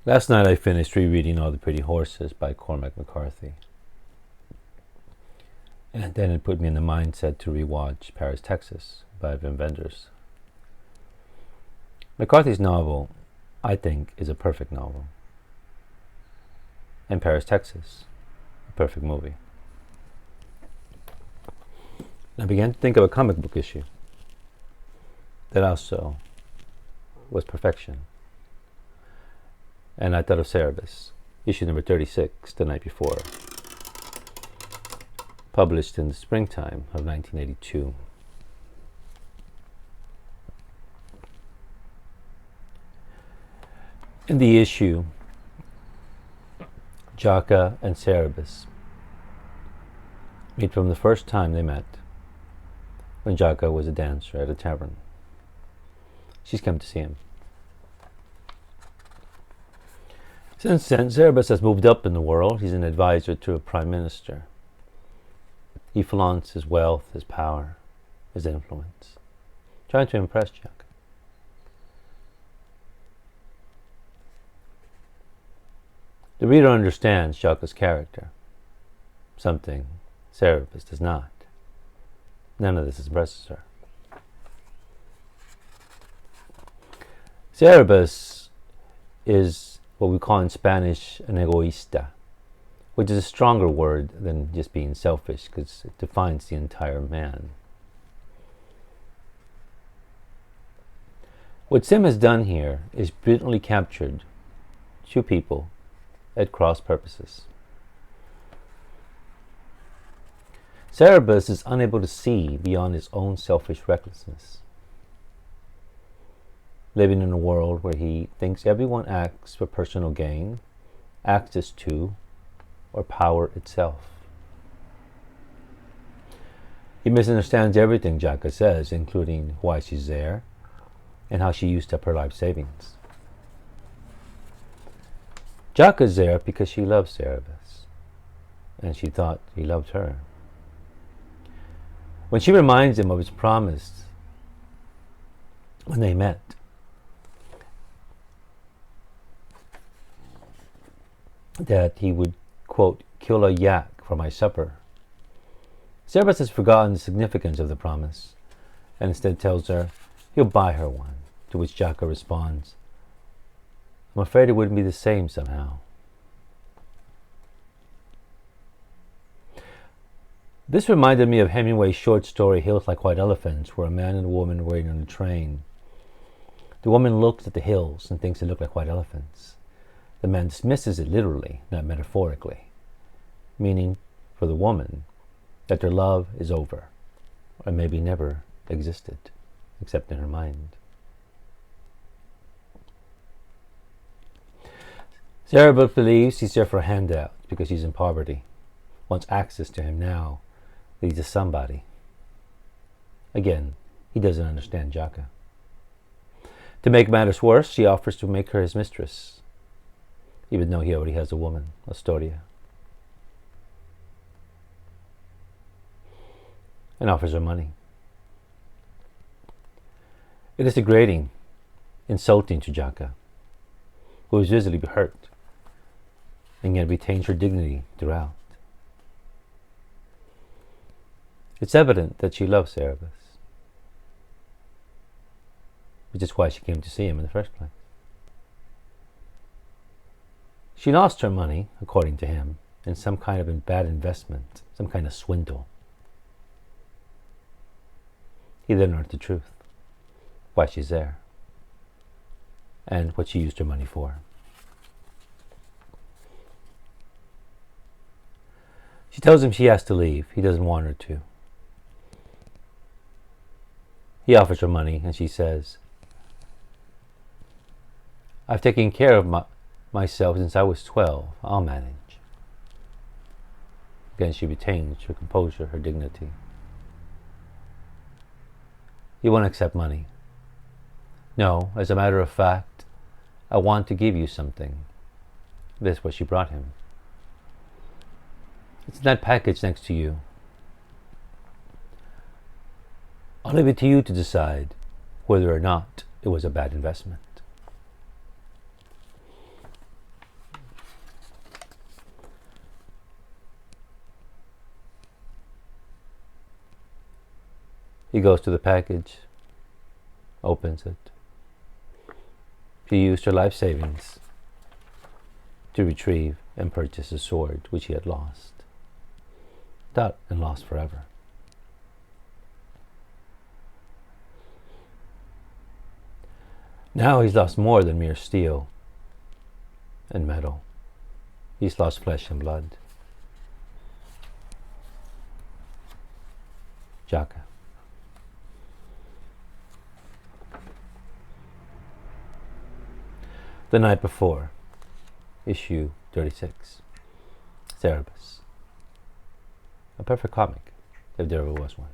Last night I finished rereading All the Pretty Horses by Cormac McCarthy. And then it put me in the mindset to rewatch Paris, Texas by Wim Wenders. McCarthy's novel, I think, is a perfect novel. And Paris, Texas, a perfect movie. And I began to think of a comic book issue that also was perfection. And I thought of Cerebus, issue number 36, the night before, published in the springtime of 1982. In the issue, Jaka and Cerebus meet from the first time they met, when Jaka was a dancer at a tavern. She's come to see him. Since then, Cerebus has moved up in the world. He's an advisor to a prime minister. He flaunts his wealth, his power, his influence, trying to impress Jaka. The reader understands Jaka's character, something Cerebus does not. None of this impresses her. Cerebus is what we call in Spanish an egoísta, which is a stronger word than just being selfish because it defines the entire man. What Sim has done here is brilliantly captured two people at cross purposes. Cerebus is unable to see beyond his own selfish recklessness, living in a world where he thinks everyone acts for personal gain, access to, or power itself. He misunderstands everything Jaka says, including why she's there and how she used up her life savings. Jaka's there because she loves Cerebus, and she thought he loved her. When she reminds him of his promise when they met, that he would, quote, kill a yak for my supper, Cerebus has forgotten the significance of the promise and instead tells her he'll buy her one, to which Jaka responds, I'm afraid it wouldn't be the same somehow. This reminded me of Hemingway's short story Hills Like White Elephants, where a man and a woman are waiting on a train. The woman looks at the hills and thinks they look like white elephants. The man dismisses it literally, not metaphorically, meaning for the woman that their love is over, or maybe never existed, except in her mind. Cerebus believes he's there for a handout because he's in poverty, wants access to him now that he's a somebody. Again, he doesn't understand Jaka. To make matters worse, she offers to make her his mistress, even though he already has a woman, Astoria, and offers her money. It is degrading, insulting to Jaka, who is visibly hurt, and yet retains her dignity throughout. It's evident that she loves Cerebus, which is why she came to see him in the first place. She lost her money, according to him, in some kind of bad investment, some kind of swindle. He then learned the truth, why she's there, and what she used her money for. She tells him she has to leave. He doesn't want her to. He offers her money, and she says, I've taken care of myself since I was 12. I'll manage. Again, she retains her composure, her dignity. He won't accept money. No, as a matter of fact, I want to give you something. This is what she brought him. It's in that package next to you. I'll leave it to you to decide whether or not it was a bad investment. He goes to the package, opens it. She used her life savings to retrieve and purchase a sword which he had lost. And lost forever. Now he's lost more than mere steel and metal. He's lost flesh and blood. Jaka. The Night Before, issue 36. Cerebus. A perfect comic, if there ever was one.